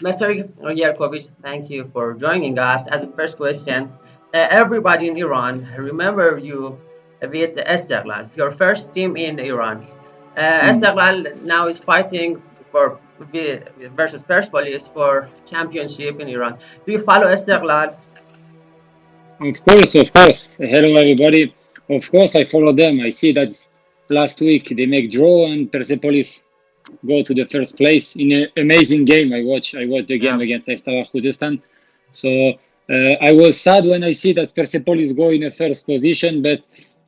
Mr. Yurkovich, thank you for joining us. As a first question, everybody in Iran remember you with Estaqlal, your first team in Iran. Mm. Estaqlal now is fighting for versus Persepolis for championship in Iran. Do you follow Estaqlal? Of course, of course. Hello, everybody. Of course, I follow them. I see that last week they make draw and Persepolis go to the first place in an amazing game. I watched the game Yeah. against Steaua Khuzestan. So I was sad when I see that Persepolis go in a first position, but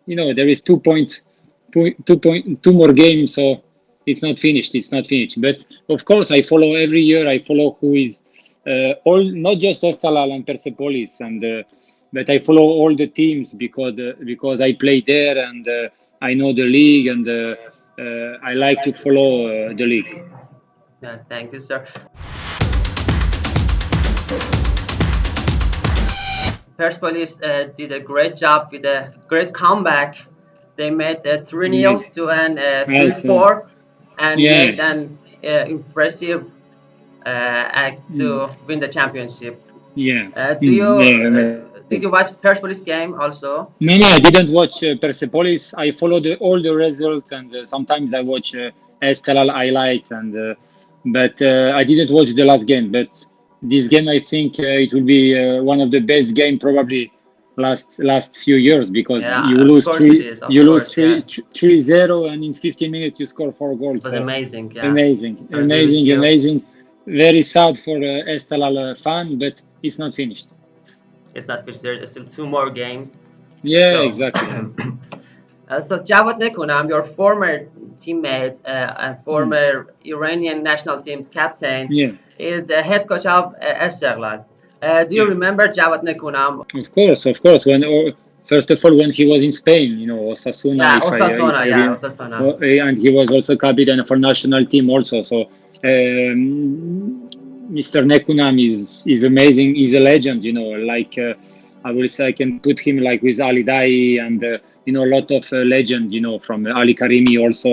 there is 2 points, two more games, so it's not finished. It's not finished. But of course, I follow every year. I follow who is all, not just Estalal and Persepolis, and but I follow all the teams because I play there and I know the league and I like to follow the league. Thank you, sir. Persepolis did a great job with a great comeback. They made a 3-0 Yeah, to an right. 3-4 and Yeah. made an impressive act Mm. to win the championship. Yeah. Do you Yeah. did you watch Persepolis game also? No, I didn't watch Persepolis. I follow all the results, and sometimes I watch Estelal highlights, and but I didn't watch the last game. But this game, I think it will be one of the best game probably last few years because Yeah, of course it is. Of you lose course, yeah. 3-0, and in 15 minutes you score 4 goals. It was So amazing. Yeah, amazing, I agree with amazing, you. amazing. Very sad for Estelal fan, but it's not finished. It's not finished. There's still two more games. Yeah, So, exactly. so Jawad Nekunam, your former teammate and Mm. former Iranian national team's captain, Yeah. is head coach of Estaqlal. Do you Yeah. remember Jawad Nekunam? Of course, of course. First of all, when he was in Spain, Osasuna, Yeah, if Osasuna. I Yeah, remember, Osasuna. and he was also captain for national team also. So, Mr. Nekunam is amazing. He's a legend. Like I will say, I can put him like with Ali Dai and a lot of legend. From Ali Karimi also.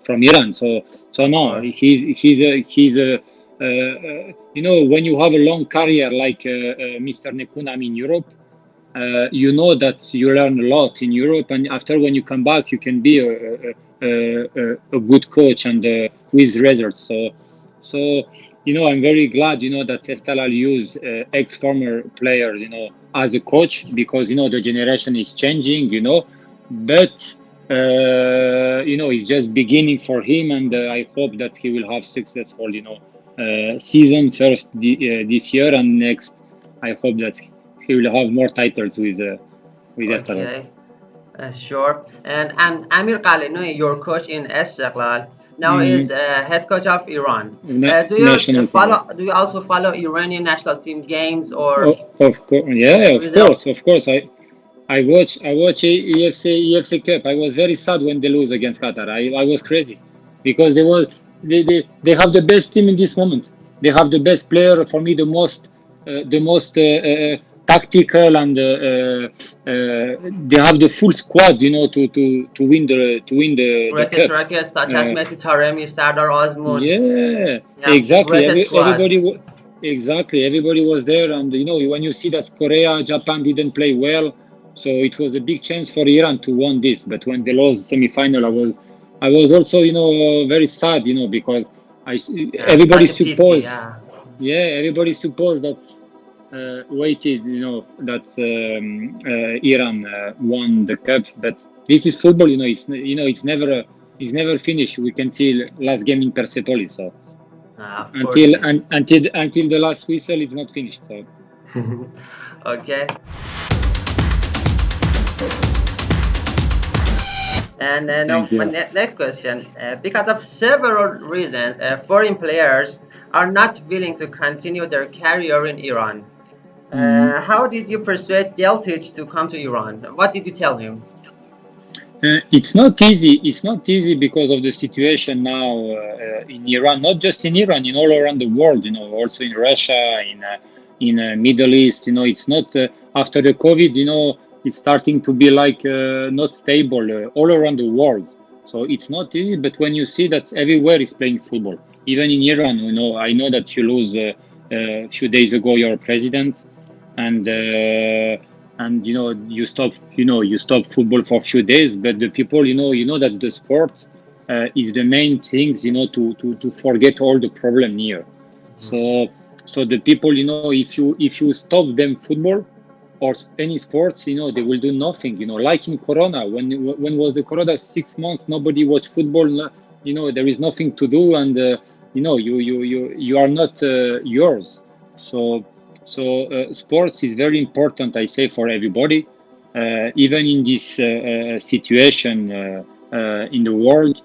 From Iran. So Of no, course. he's a when you have a long career like Mr. Nekunam in Europe, you know that you learn a lot in Europe, and after when you come back, you can be a good coach and with results. So I'm very glad that Estalal use ex-former players as a coach because the generation is changing, but it's just beginning for him, and I hope that he will have successful season first this year, and next I hope that he will have more titles with Estalal. Okay, sure. And Amir Qalenoui, your coach in Estaqlal, now is Mm, head coach of Iran. Do you national team. follow? Do you also follow Iranian national team games or Of course, yeah, of course, results? of course. I watch EFC Cup. I was very sad when they lose against Qatar. I was crazy because they have the best team in this moment. They have the best player for me, the most tactical, and they have the full squad. To win the Great cup. strikers such as Uh, Mehdi Taremi, Sardar Azmoun. yeah, Yeah, exactly. great squad. Exactly. Everybody was there, and when you see that Korea, Japan didn't play well, so it was a big chance for Iran to win this. But when they lost semi-final, I was also very sad, because I Yeah, it's everybody like a pity. supposed, Yeah. yeah, everybody supposed that waited, that Iran won the cup, but this is football, it's never finished. We can see last game in Persepolis. So Of course until it is. and until the last whistle, it's not finished. So Okay. And now, thank my you. next question. Because of several reasons, foreign players are not willing to continue their career in Iran. Mhm. How did you persuade Deltich to come to Iran? What did you tell him? It's not easy. It's not easy because of the situation now in Iran, not just in Iran, in all around the world. Also in Russia, in Middle East. It's not after the COVID. It's starting to be like not stable all around the world. So it's not easy. But when you see that everywhere is playing football, even in Iran, I know that you lose a few days ago your president, and you stop football for a few days, but the people, that the sport is the main things, to forget all the problem here. So the people, if you stop them football or any sports, they will do nothing. Like in Corona, when was the Corona? 6 months, nobody watched football. There is nothing to do, and you are not yours. So sports is very important, I say, for everybody, even in this situation in the world.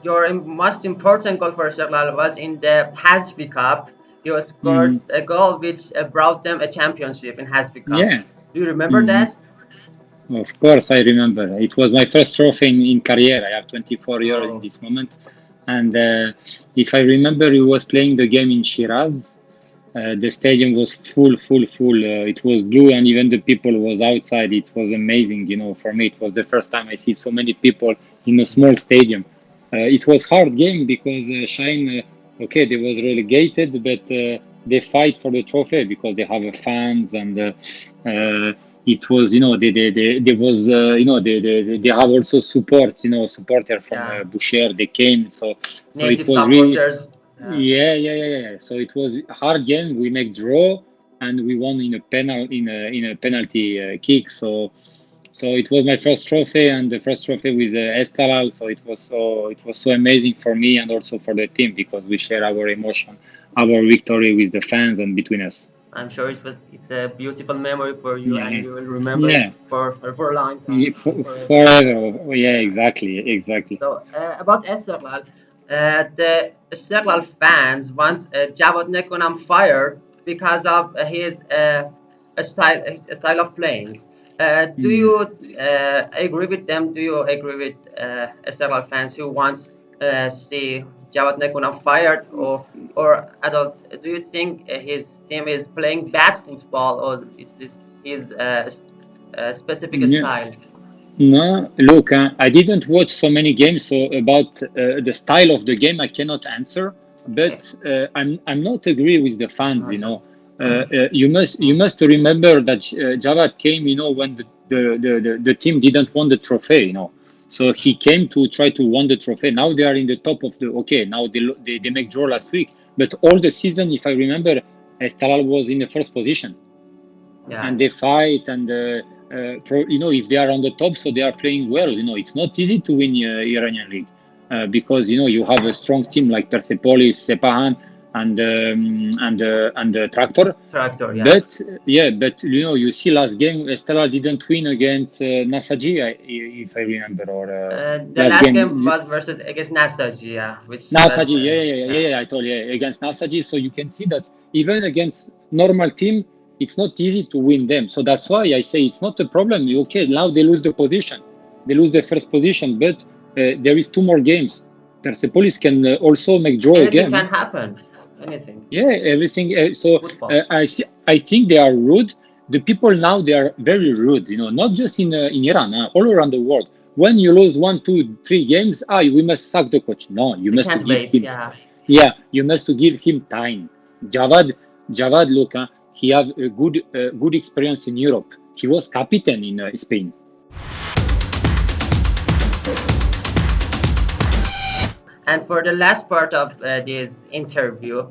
Your most important goal for Estaqlal was in the Hazfi Cup. You scored a goal which brought them a championship in Hazfi Cup. Yeah. Do you remember that? Of course, I remember. It was my first trophy in career. I have 24 years in this moment. And if I remember, we was playing the game in Shiraz. The stadium was full. It was blue, and even the people was outside. It was amazing. For me, it was the first time I see so many people in a small stadium. It was hard game because Shine, they was relegated, but they fight for the trophy because they have fans, and it was, they have also support, supporter from Boucher. They came, so Native it was supporters. really, yeah. So it was a hard game. We make draw, and we won in a penalty kick. So it was my first trophy, and the first trophy with Estaqlal. So it was so amazing for me and also for the team, because we share our emotion, our victory with the fans and between us. I'm sure it's a beautiful memory for you, and you will remember it for a long time. Forever. Yeah, exactly. So about Estaqlal, the Estaqlal fans want Jawad Nekونام fired because of his style of playing. Do you agree with them? Do you agree with Estaqlal fans who want see Jawad Nekونام fired, or do you think his team is playing bad football, or it's his specific style? No, look, I didn't watch so many games, so about the style of the game I cannot answer. But I'm not agree with the fans. You must remember that Jawad came, when the team didn't win the trophy. So he came to try to win the trophy. Now they are in the top of the. Now they make draw last week, but all the season, if I remember, Estaqlal was in the first position, and they fight and. If they are on the top, so they are playing well. It's not easy to win Iranian league because you have a strong team like Persepolis, Sepahan, and Tractor. But you see last game, Estaqlal didn't win against Nasaji, if I remember. Or the last game was versus against Nasaji, Nasaji, I told you against Nasaji. So you can see that even against normal team, it's not easy to win them. So that's why I say it's not a problem. Now they lose the position. They lose the first position, but there is 2 more games. Persepolis can also make draw again. Anything can happen. Anything. Yeah, everything. I think they are rude. The people now, they are very rude, not just in Iran, all around the world. When you lose 1, 2, 3 games, we must sack the coach. No, you must give him. Yeah, you must give him time. Jawad, look, he have a good experience in Europe. He was captain in Spain. And for the last part of this interview,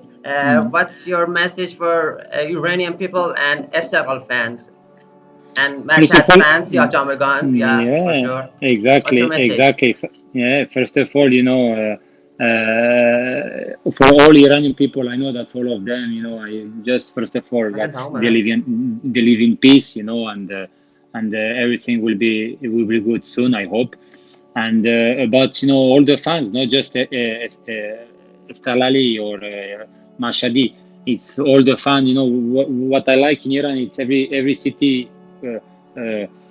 what's your message for Iranian people and Estaqlal fans and Mashhad fans, Jamegans? For sure. Exactly. Yeah, first of all, for all Iranian people, I know that's all of them. I just first of all, they live in peace, and everything will be good soon, I hope. And about all the fans, not just Estalali or Mashhadi, it's all the fans. What I like in Iran, it's every city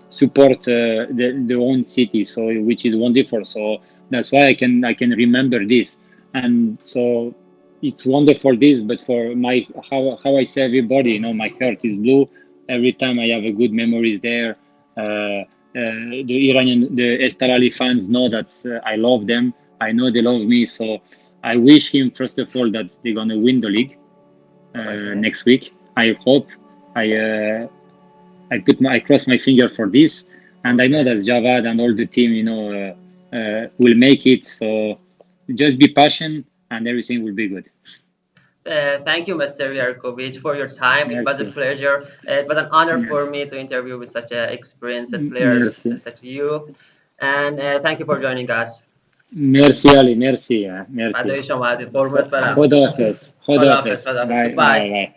support the own city, so which is wonderful. So that's why I can remember this, and so it's wonderful this. But for how I say everybody, my heart is blue every time I have a good memories there. The Estaqlali fans know that I love them. I know they love me. So I wish him, first of all, that they're going to win the league next week. I hope. I cross my finger for this. And I know that Javad and all the team, will make it. So just be patient and everything will be good. Thank you, Mr. Yurkovich, for your time. Merci. It was a pleasure. It was an honor for me to interview with such an experienced player such you. And thank you for joining us. Merci Ali, merci. فدای شما عزیز، قربونت برم. خداحافظ. Bye.